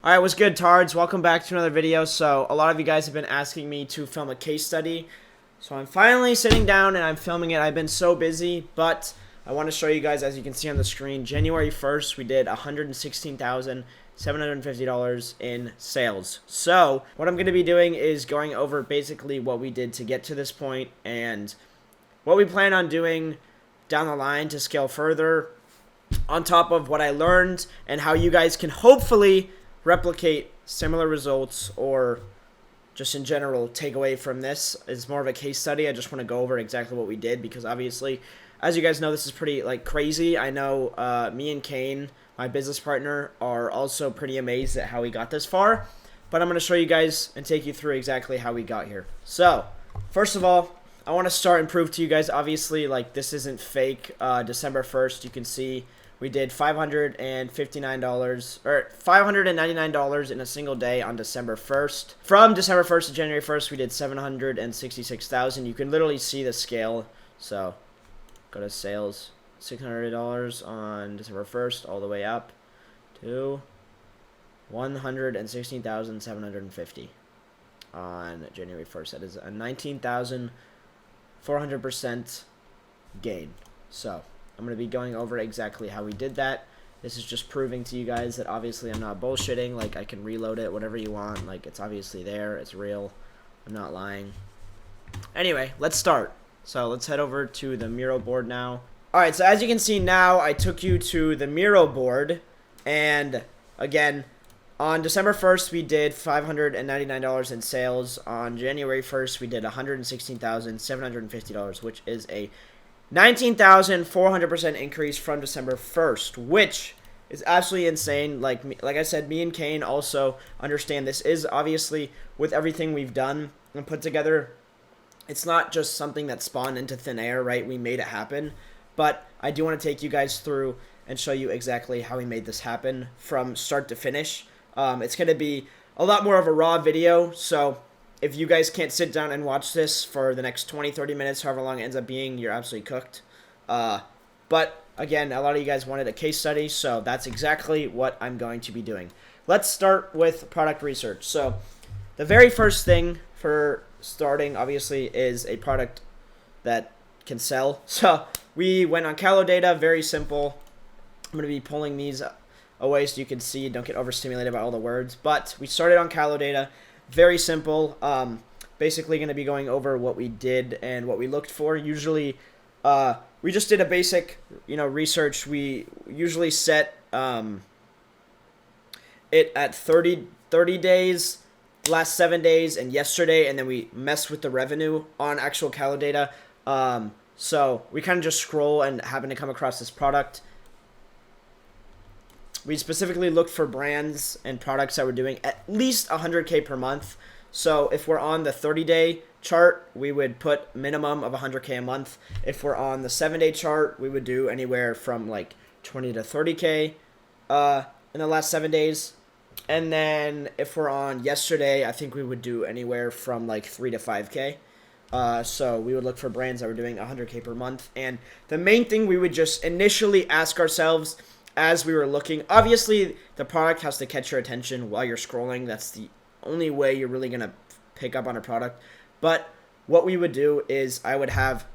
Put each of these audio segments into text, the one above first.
Alright, what's good, Tards? Welcome back to another video. So, a lot of you guys have been asking me to film a case study. So, I'm finally sitting down and I'm filming it. I've been so busy, but I want to show you guys, as you can see on the screen, January 1st, we did $116,750 in sales. So, what I'm going to be doing is going over basically what we did to get to this point and what we plan on doing down the line to scale further, on top of what I learned and how you guys can hopefully replicate similar results, or just in general take away from this. Is more of a case study. I just want to go over exactly what we did, because obviously, as you guys know, this is pretty crazy. I know me and Kane, my business partner, are also pretty amazed at how we got this far, but I'm going to show you guys and take you through exactly how we got here. So first of all, I want to start and prove to you guys, obviously, this isn't fake. December 1st, you can see we did $559 or $599 in a single day on December 1st. From December 1st to January 1st, we did $766,000. You can literally see the scale. So go to sales, $600 on December 1st, all the way up to $116,750 on January 1st. That is a 19,400% gain. So I'm going to be going over exactly how we did that. This is just proving to you guys that obviously I'm not bullshitting. I can reload it, whatever you want. It's obviously there. It's real. I'm not lying. Anyway, let's start. So let's head over to the Miro board now. Alright, so as you can see now, I took you to the Miro board. And again, on December 1st, we did $599 in sales. On January 1st, we did $116,750, which is a 19,400% increase from December 1st, which is absolutely insane. Like I said, me and Kane also understand this is obviously, with everything we've done and put together, it's not just something that spawned into thin air, right? We made it happen. But I do want to take you guys through and show you exactly how we made this happen from start to finish. It's going to be a lot more of a raw video, so if you guys can't sit down and watch this for the next 20-30 minutes, however long it ends up being, you're absolutely cooked. But again, a lot of you guys wanted a case study, so that's exactly what I'm going to be doing. Let's start with product research. So the very first thing for starting, obviously, is a product that can sell. So we went on Calo data, very simple. I'm going to be pulling these away so you can see, don't get overstimulated by all the words. But we started on Calo data. Very simple. Basically going to be going over what we did and what we looked for. Usually, we just did a basic, research. We usually set it at 30 days, last 7 days, and yesterday, and then we mess with the revenue on actual Calo data. So we kind of just scroll and happen to come across this product. We specifically looked for brands and products that were doing at least 100K per month. So if we're on the 30-day chart, we would put minimum of 100K a month. If we're on the 7-day chart, we would do anywhere from 20 to 30K in the last 7 days. And then if we're on yesterday, I think we would do anywhere from 3 to 5K. So we would look for brands that were doing 100K per month. And the main thing we would just initially ask ourselves as we were looking, obviously the product has to catch your attention while you're scrolling. That's the only way you're really going to pick up on a product. But what we would do is I would have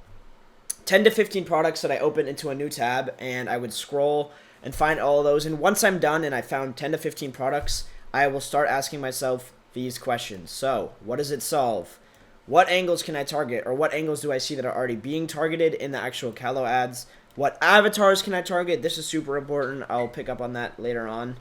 10 to 15 products that I open into a new tab, and I would scroll and find all of those. And once I'm done and I found 10 to 15 products, I will start asking myself these questions. So what does it solve? What angles can I target, or what angles do I see that are already being targeted in the actual Calo ads? What avatars can I target? This is super important. I'll pick up on that later on.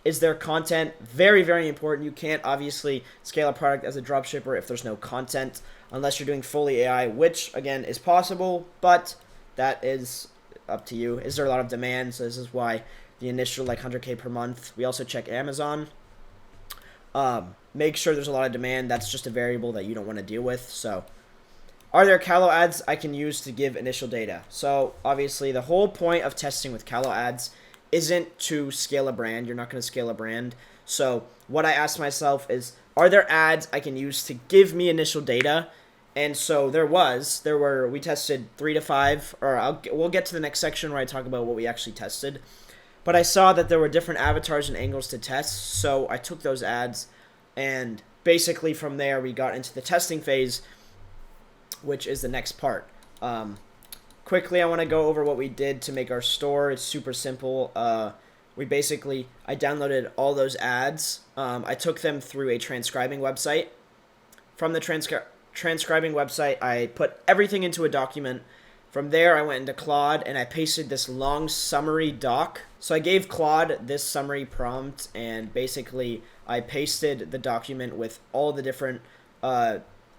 Is there content? Very, very important. You can't obviously scale a product as a dropshipper if there's no content, unless you're doing fully AI, which, again, is possible, but that is up to you. Is there a lot of demand? So this is why the initial 100K per month. We also check Amazon. Make sure there's a lot of demand. That's just a variable that you don't want to deal with. So are there Calo ads I can use to give initial data? So obviously the whole point of testing with Calo ads isn't to scale a brand. You're not going to scale a brand. So what I asked myself is, are there ads I can use to give me initial data? And so we tested 3 to 5, or we'll get to the next section where I talk about what we actually tested. But I saw that there were different avatars and angles to test, so I took those ads, and basically from there we got into the testing phase, which is the next part. Quickly, I want to go over what we did to make our store. It's super simple. I downloaded all those ads. I took them through a transcribing website. From the transcribing website, I put everything into a document. From there, I went into Claude, and I pasted this long summary doc. So I gave Claude this summary prompt, and basically I pasted the document with all the different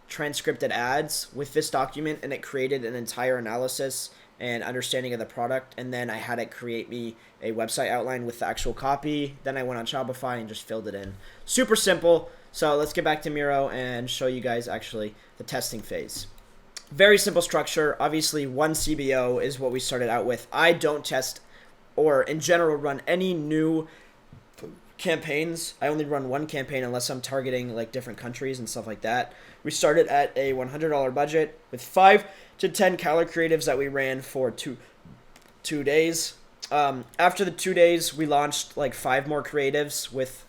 transcripted ads with this document, and it created an entire analysis and understanding of the product. And then I had it create me a website outline with the actual copy. Then I went on Shopify and just filled it in. Super simple. So let's get back to Miro and show you guys actually the testing phase. Very simple structure. Obviously, one CBO is what we started out with. I don't test or in general run any new campaigns. I only run one campaign unless I'm targeting like different countries and stuff like that. We started at a $100 budget with 5 to 10 color creatives that we ran for two days. After the 2 days, we launched like 5 more creatives with.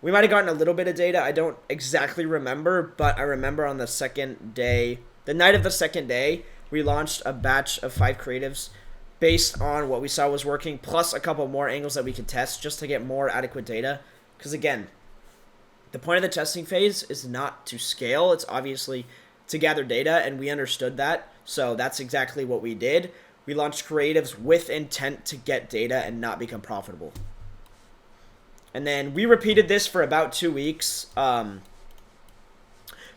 We might have gotten a little bit of data. I don't exactly remember, but I remember on the second day, the night of the second day, we launched a batch of 5 creatives based on what we saw was working, plus a couple more angles that we could test just to get more adequate data. Because again, the point of the testing phase is not to scale. It's obviously to gather data, and we understood that. So that's exactly what we did. We launched creatives with intent to get data and not become profitable. And then we repeated this for about 2 weeks.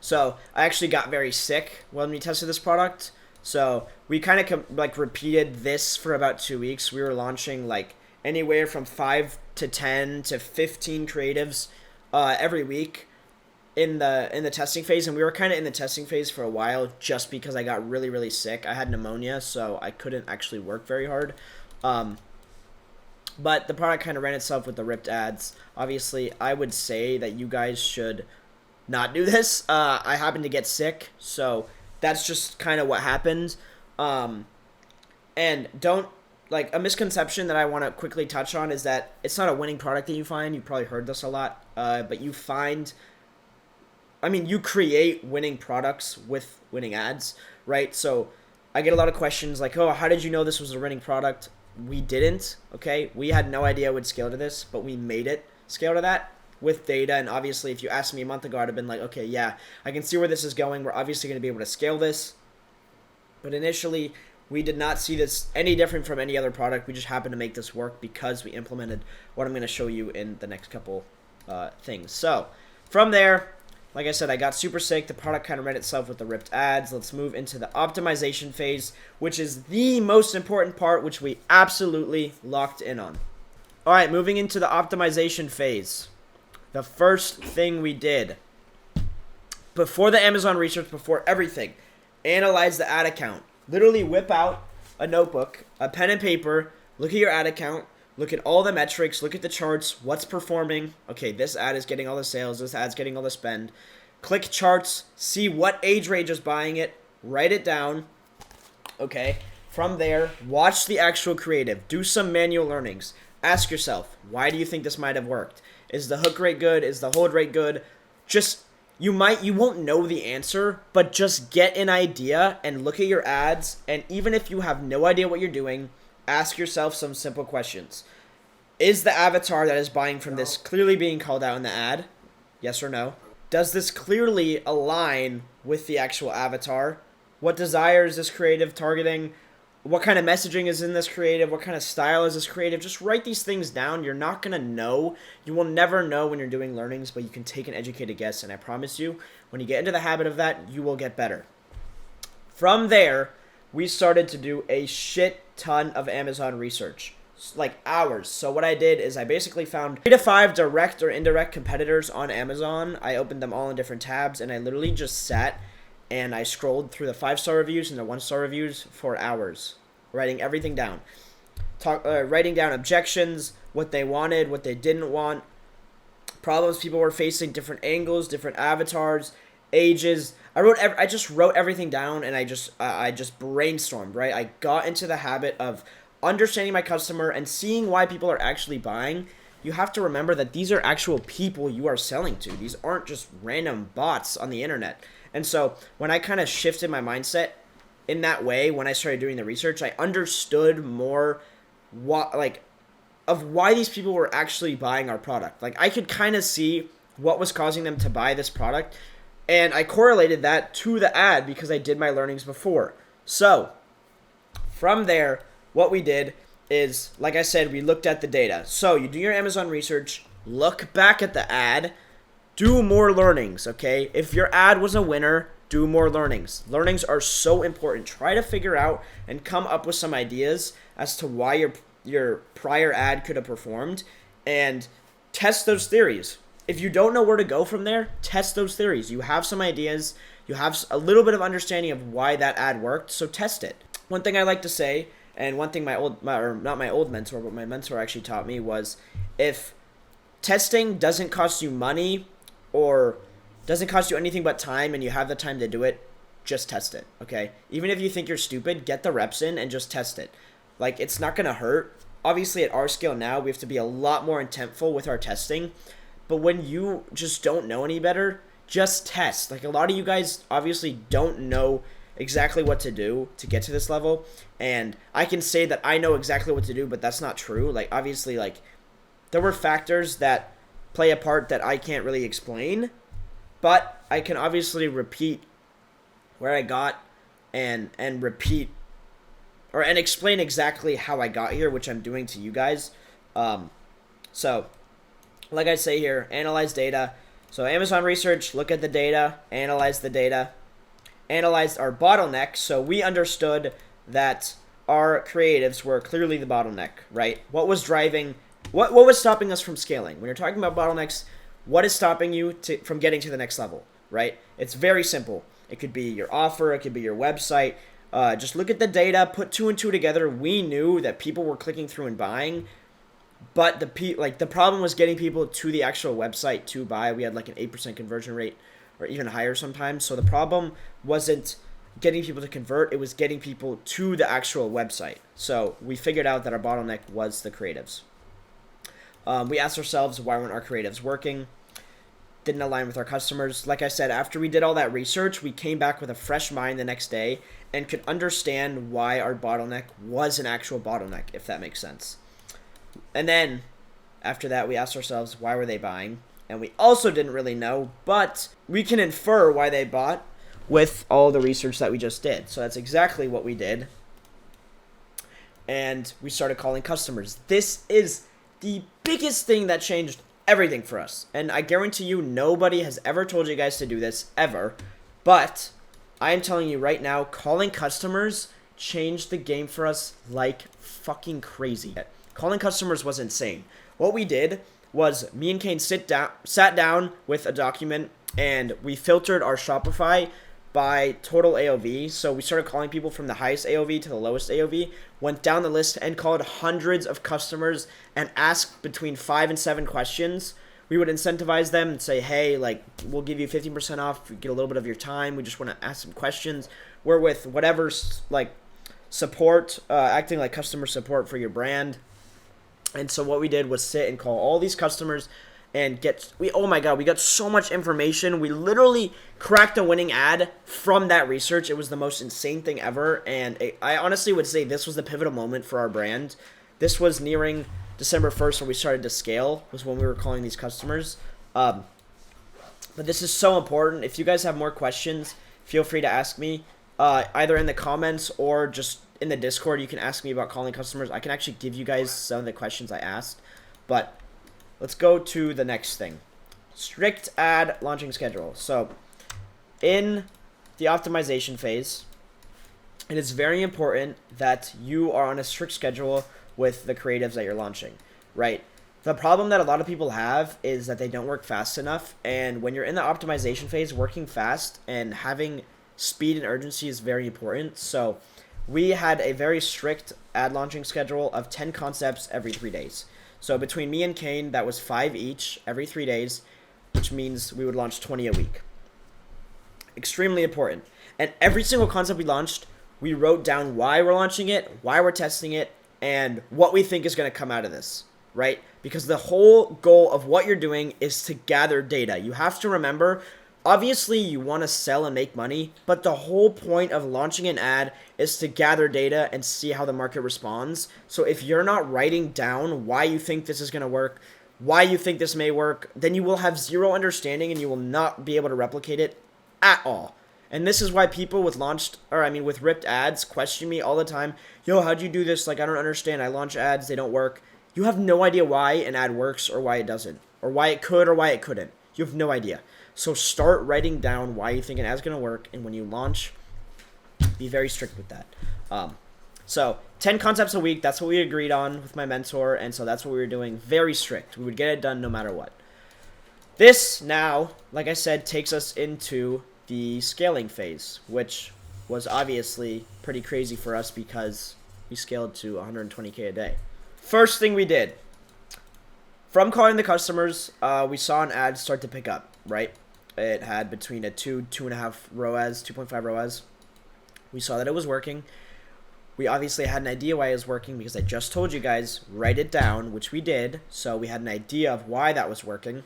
So I actually got very sick when we tested this product. So we kind of repeated this for about 2 weeks. We were launching like anywhere from 5 to 10 to 15 creatives every week in the testing phase. And we were kind of in the testing phase for a while just because I got really, really sick. I had pneumonia, so I couldn't actually work very hard. But the product kind of ran itself with the ripped ads. Obviously, I would say that you guys should not do this. I happened to get sick, so that's just kind of what happened. And don't, a misconception that I want to quickly touch on is that it's not a winning product that you find. You probably heard this a lot, but you create winning products with winning ads, right? So I get a lot of questions like, oh, how did you know this was a winning product? We didn't, okay? We had no idea it would scale to this, but we made it scale to that with data. And obviously, if you asked me a month ago, I'd have been like, okay, yeah, I can see where this is going. We're obviously going to be able to scale this. But initially, we did not see this any different from any other product. We just happened to make this work because we implemented what I'm going to show you in the next couple things. So from there, like I said, I got super sick. The product kind of ran itself with the ripped ads. Let's move into the optimization phase, which is the most important part, which we absolutely locked in on. All right, moving into the optimization phase. The first thing we did, before the Amazon research, before everything, analyze the ad account. Literally whip out a notebook, a pen and paper, look at your ad account, look at all the metrics, look at the charts, what's performing. Okay, this ad is getting all the sales, this ad's getting all the spend. Click charts, see what age range is buying it, write it down. Okay, from there, watch the actual creative. Do some manual learnings. Ask yourself, why do you think this might have worked? Is the hook rate good? Is the hold rate good? You won't know the answer, but just get an idea and look at your ads. And even if you have no idea what you're doing, ask yourself some simple questions. Is the avatar that is buying from this clearly being called out in the ad? Yes or no? Does this clearly align with the actual avatar? What desire is this creative targeting? What kind of messaging is in this creative? What kind of style is this creative? Just write these things down. You're not going to know. You will never know when you're doing learnings, but you can take an educated guess. And I promise you, when you get into the habit of that, you will get better. From there, we started to do a shit ton of Amazon research, like hours. So what I did is I basically found 3 to 5 direct or indirect competitors on Amazon. I opened them all in different tabs, and I literally just sat and I scrolled through the 5-star reviews and the 1-star reviews for hours, writing everything down. Writing down objections, what they wanted, what they didn't want, problems people were facing, different angles, different avatars, ages. I just wrote everything down, and I just brainstormed, right? I got into the habit of understanding my customer and seeing why people are actually buying, you have to remember that these are actual people you are selling to. These aren't just random bots on the internet. And so when I kind of shifted my mindset in that way, when I started doing the research, I understood more of why these people were actually buying our product. Like, I could kind of see what was causing them to buy this product, and I correlated that to the ad because I did my learnings before. So from there, what we did is, like I said, we looked at the data. So you do your Amazon research, look back at the ad, do more learnings, okay? If your ad was a winner, do more learnings. Learnings are so important. Try to figure out and come up with some ideas as to why your prior ad could have performed, and test those theories. If you don't know where to go from there, test those theories. You have some ideas, you have a little bit of understanding of why that ad worked, so test it. One thing I like to say, and one thing not my old mentor, but my mentor actually taught me, was if testing doesn't cost you money or doesn't cost you anything but time and you have the time to do it, just test it, okay? Even if you think you're stupid, get the reps in and just test it. Like, it's not going to hurt. Obviously, at our scale now, we have to be a lot more intentful with our testing. But when you just don't know any better, just test. Like, a lot of you guys obviously don't know exactly what to do to get to this level. And I can say that I know exactly what to do, but that's not true. Like, obviously, like, there were factors that play a part that I can't really explain. But I can obviously repeat where I got and repeat and explain exactly how I got here, which I'm doing to you guys. So, like I say here, analyze data. So Amazon research, look at the data, analyze the data, analyzed our bottleneck. So we understood that our creatives were clearly the bottleneck, right? What was driving, what was stopping us from scaling? When you're talking about bottlenecks, what is stopping you from getting to the next level, right? It's very simple. It could be your offer, it could be your website. Just look at the data, put two and two together. We knew that people were clicking through and buying, but the problem was getting people to the actual website to buy. We had like an 8% conversion rate or even higher sometimes. So the problem wasn't getting people to convert, it was getting people to the actual website. So we figured out that our bottleneck was the creatives. We asked ourselves, why weren't our creatives working? Didn't align with our customers. Like I said, after we did all that research, we came back with a fresh mind the next day and could understand why our bottleneck was an actual bottleneck, if that makes sense. And then after that, we asked ourselves, why were they buying? And we also didn't really know, but we can infer why they bought with all the research that we just did. So that's exactly what we did. And we started calling customers. This is the biggest thing that changed everything for us. And I guarantee you nobody has ever told you guys to do this, ever. But I am telling you right now, calling customers changed the game for us like fucking crazy. Calling customers was insane. What we did was me and Kane sat down with a document and we filtered our Shopify by total AOV. So we started calling people from the highest AOV to the lowest AOV, went down the list and called hundreds of customers and asked between 5 and 7 questions. We would incentivize them and say, hey, like, we'll give you 15% off, get a little bit of your time. We just want to ask some questions. We're with whatever, like, support, acting like customer support for your brand. And so what we did was sit and call all these customers and oh my god, we got so much information. We literally cracked a winning ad from that research. It was the most insane thing ever, and I honestly would say this was the pivotal moment for our brand. This was nearing December 1st when we started to scale, was when we were calling these customers. But this is so important. If you guys have more questions, feel free to ask me, either in the comments or just in the Discord. You can ask me about calling customers. I can actually give you guys some of the questions I asked, but let's go to the next thing. Strict ad launching schedule. So in the optimization phase, it is very important that you are on a strict schedule with the creatives that you're launching, right? The problem that a lot of people have is that they don't work fast enough. And when you're in the optimization phase, working fast and having speed and urgency is very important. So we had a very strict ad launching schedule of 10 concepts every 3 days. So between me and Kane, that was 5 each every 3 days, which means we would launch 20 a week. Extremely important. And every single concept we launched, we wrote down why we're launching it, why we're testing it, and what we think is going to come out of this, right? Because the whole goal of what you're doing is to gather data. You have to remember, obviously you want to sell and make money, but the whole point of launching an ad is to gather data and see how the market responds. So if you're not writing down why you think this is going to work, why you think this may work, then you will have zero understanding and you will not be able to replicate it at all. And this is why people with with ripped ads question me all the time. Yo, how'd you do this? Like, I don't understand. I launch ads, they don't work. You have no idea why an ad works or why it doesn't, or why it could or why it couldn't. You have no idea. So start writing down why you think an ad's going to work, and when you launch, be very strict with that. So 10 concepts a week, that's what we agreed on with my mentor, and so that's what we were doing. Very strict. We would get it done no matter what. This now, like I said, takes us into the scaling phase, which was obviously pretty crazy for us because we scaled to 120K a day. First thing we did, from calling the customers, we saw an ad start to pick up, right? It had between a 2.5 ROAS, 2.5 ROAS. We saw that it was working. We obviously had an idea why it was working because I just told you guys, write it down, which we did. So we had an idea of why that was working.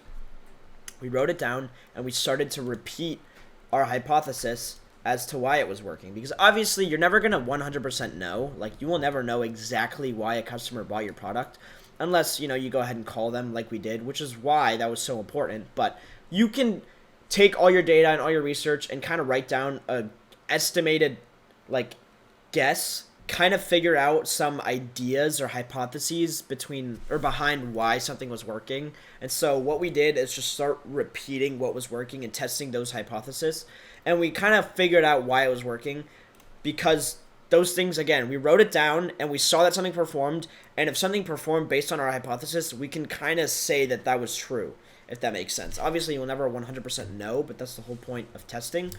We wrote it down and we started to repeat our hypothesis as to why it was working, because obviously you're never going to 100% know. Like, you will never know exactly why a customer bought your product unless, you go ahead and call them like we did, which is why that was so important. But you can take all your data and all your research and kind of write down a estimated guess, kind of figure out some ideas or hypotheses behind why something was working. And so what we did is just start repeating what was working and testing those hypotheses. And we kind of figured out why it was working because those things, again, we wrote it down and we saw that something performed. And if something performed based on our hypothesis, we can kind of say that that was true, if that makes sense. Obviously, you'll never 100% know, but that's the whole point of testing.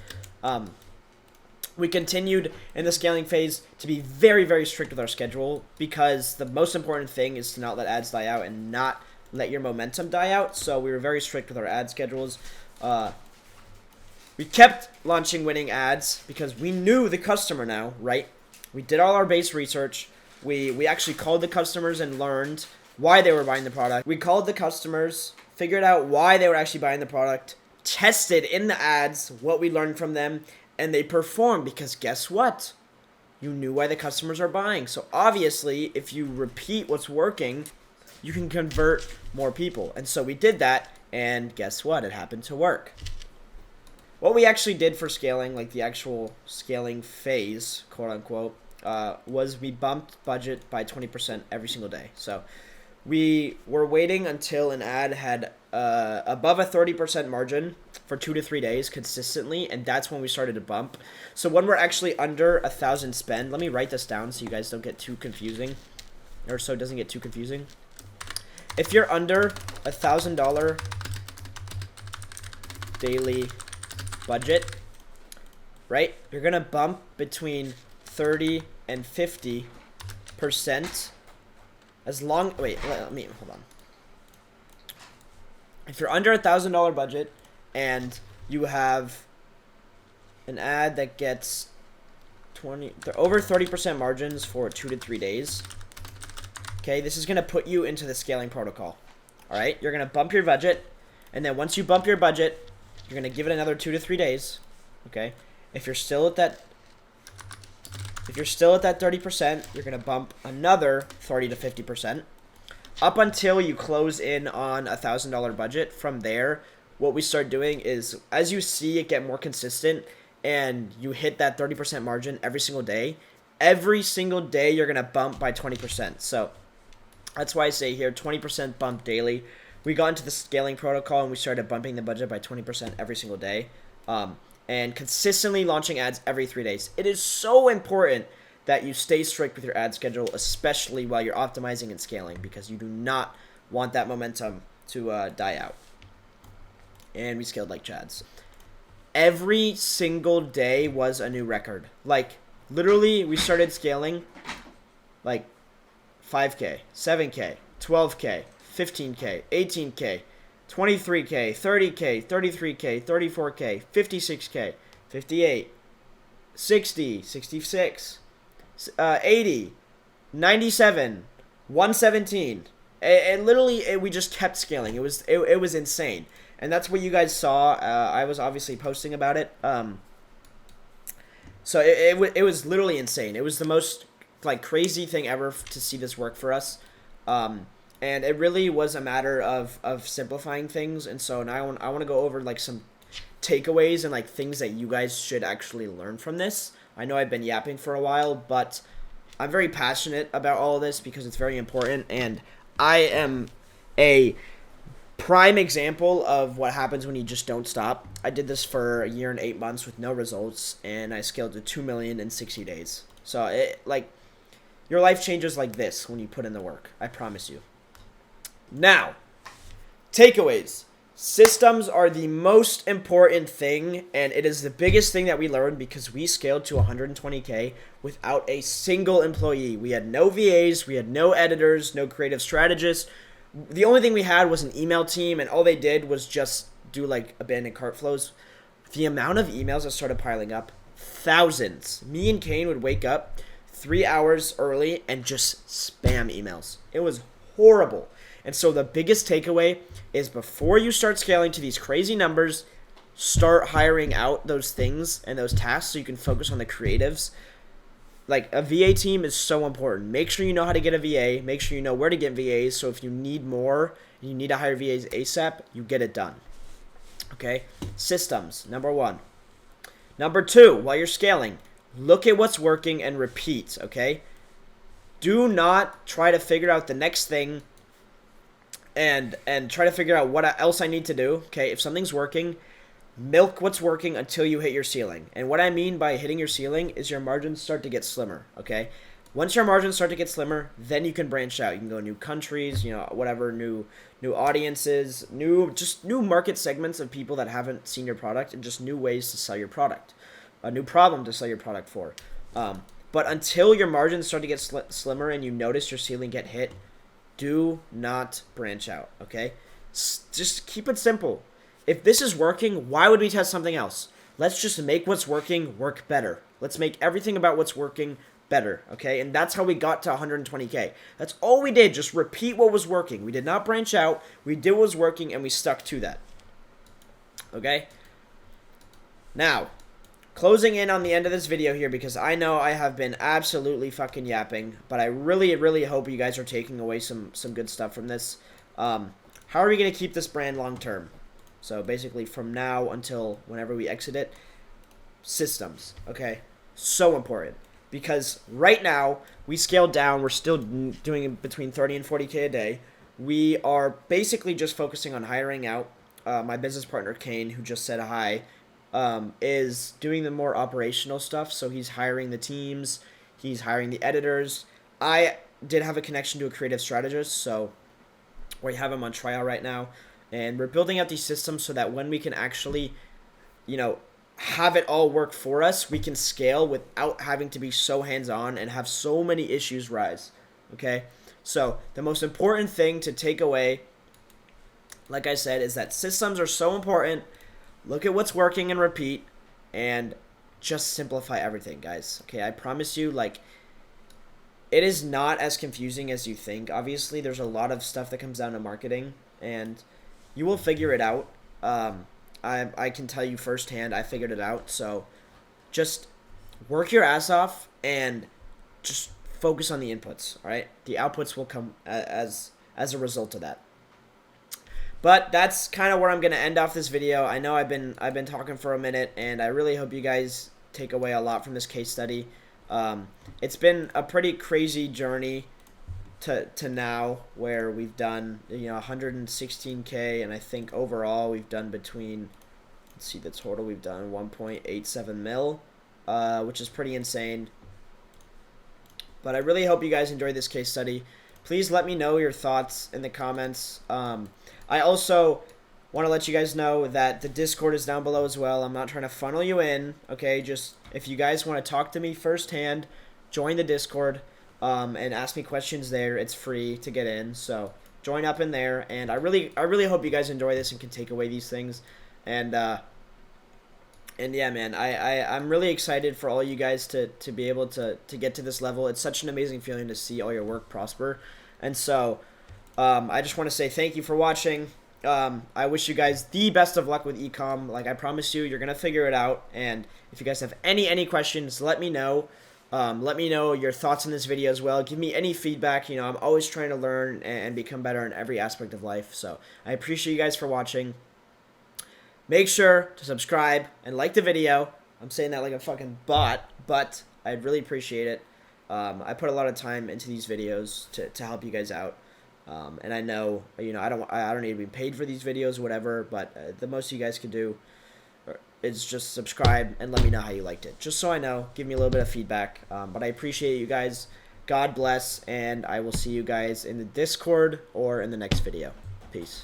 We continued in the scaling phase to be very, very strict with our schedule because the most important thing is to not let ads die out and not let your momentum die out. So we were very strict with our ad schedules. We kept launching winning ads because we knew the customer now, right? We did all our base research. We actually called the customers and learned why they were buying the product. We called the customers, figured out why they were actually buying the product, tested in the ads what we learned from them, and they performed because guess what? You knew why the customers are buying. So obviously, if you repeat what's working, you can convert more people. And so we did that, and guess what? It happened to work. What we actually did for scaling, like the actual scaling phase, quote unquote, was we bumped budget by 20% every single day. So we were waiting until an ad had above a 30% margin for 2 to 3 days consistently, and that's when we started to bump. So when we're actually under 1,000 spend, let me write this down so you guys don't get too confusing, or so it doesn't get too confusing. If you're under $1,000 daily budget, right, you're gonna bump between 30 and 50%. Hold on. If you're under $1,000 budget and you have an ad that gets over 30% margins for 2 to 3 days, okay, this is going to put you into the scaling protocol. All right, you're going to bump your budget, and then once you bump your budget, you're going to give it another 2 to 3 days, okay? If you're still at that 30%, you're going to bump another 30 to 50%. Up until you close in on $1,000 budget. From there, what we start doing is, as you see it get more consistent and you hit that 30% margin every single day you're going to bump by 20%. So that's why I say here 20% bump daily. We got into the scaling protocol and we started bumping the budget by 20% every single day. And consistently launching ads every 3 days. It is so important that you stay strict with your ad schedule, especially while you're optimizing and scaling, because you do not want that momentum to die out. And we scaled like Chads. Every single day was a new record. Like, literally, we started scaling like 5K, 7K, 12K, 15K, 18K, 23K, 30K, 33K, 34K, 56K, 58, 60, 66, 80, 97, 117. It literally, we just kept scaling. It was insane. And that's what you guys saw. I was obviously posting about it. So it was literally insane. It was the most like crazy thing ever to see this work for us. And it really was a matter of simplifying things. And so now I want to go over like some takeaways and like things that you guys should actually learn from this. I know I've been yapping for a while, but I'm very passionate about all of this because it's very important, and I am a prime example of what happens when you just don't stop. I did this for a year and 8 months with no results, and I scaled to 2 million in 60 days. So it like your life changes like this when you put in the work. I promise you. Now, takeaways. Systems are the most important thing, and it is the biggest thing that we learned because we scaled to 120K without a single employee. We had no VAs, we had no editors, no creative strategists. The only thing we had was an email team, and all they did was just do like abandoned cart flows. The amount of emails that started piling up, thousands. Me and Kane would wake up 3 hours early and just spam emails. It was horrible. And so the biggest takeaway is before you start scaling to these crazy numbers, start hiring out those things and those tasks so you can focus on the creatives. Like a VA team is so important. Make sure you know how to get a VA. Make sure you know where to get VAs. So if you need more, you need to hire VAs ASAP, you get it done. Okay? Systems, number 1. Number 2, while you're scaling, look at what's working and repeat, okay? Do not try to figure out the next thing and try to figure out what else I need to do. Okay, if something's working, milk what's working until you hit your ceiling. And what I mean by hitting your ceiling is your margins start to get slimmer. Okay, once your margins start to get slimmer, then you can branch out. You can go new countries, whatever, new audiences, new market segments of people that haven't seen your product, and just new ways to sell your product, a new problem to sell your product for. But until your margins start to get slimmer and you notice your ceiling get hit, do not branch out, okay? Just keep it simple. If this is working, why would we test something else? Let's just make what's working work better. Let's make everything about what's working better, okay? And that's how we got to 120K. That's all we did, just repeat what was working. We did not branch out. We did what was working, and we stuck to that, okay? Now, closing in on the end of this video here, because I know I have been absolutely fucking yapping, but I really, really hope you guys are taking away some good stuff from this. How are we going to keep this brand long term? So basically from now until whenever we exit it, systems, okay? So important. Because right now, we scaled down. We're still doing between 30 and 40K a day. We are basically just focusing on hiring out. My business partner, Kane, who just said hi, is doing the more operational stuff. So he's hiring the teams, he's hiring the editors. I did have a connection to a creative strategist, so we have him on trial right now, and we're building out these systems so that when we can actually, have it all work for us, we can scale without having to be so hands-on and have so many issues rise. Okay, so the most important thing to take away, like I said, is that systems are so important. Look at what's working and repeat, and just simplify everything, guys. Okay, I promise you, it is not as confusing as you think. Obviously, there's a lot of stuff that comes down to marketing, and you will figure it out. I can tell you firsthand, I figured it out. So just work your ass off and just focus on the inputs, all right? The outputs will come as a result of that. But that's kind of where I'm going to end off this video. I know I've been talking for a minute, and I really hope you guys take away a lot from this case study. It's been a pretty crazy journey to now, where we've done 116K, and I think overall we've done between, let's see the total, we've done 1.87 mil, which is pretty insane. But I really hope you guys enjoyed this case study. Please let me know your thoughts in the comments. I also want to let you guys know that the Discord is down below as well. I'm not trying to funnel you in, okay? Just if you guys want to talk to me firsthand, join the Discord and ask me questions there. It's free to get in, so join up in there. And I really hope you guys enjoy this and can take away these things. And And yeah, man, I'm really excited for all you guys to be able to get to this level. It's such an amazing feeling to see all your work prosper. And so I just want to say thank you for watching. I wish you guys the best of luck with ecom. Like I promised you, you're gonna figure it out. And if you guys have any questions, let me know. Let me know your thoughts on this video as well. Give me any feedback. You know, I'm always trying to learn and become better in every aspect of life. So I appreciate you guys for watching. Make sure to subscribe and like the video. I'm saying that like a fucking bot, but I'd really appreciate it. I put a lot of time into these videos to help you guys out. And I know, you know, I don't need to be paid for these videos, whatever, but the most you guys can do is just subscribe and let me know how you liked it. Just so I know, give me a little bit of feedback. But I appreciate you guys. God bless, and I will see you guys in the Discord or in the next video. Peace.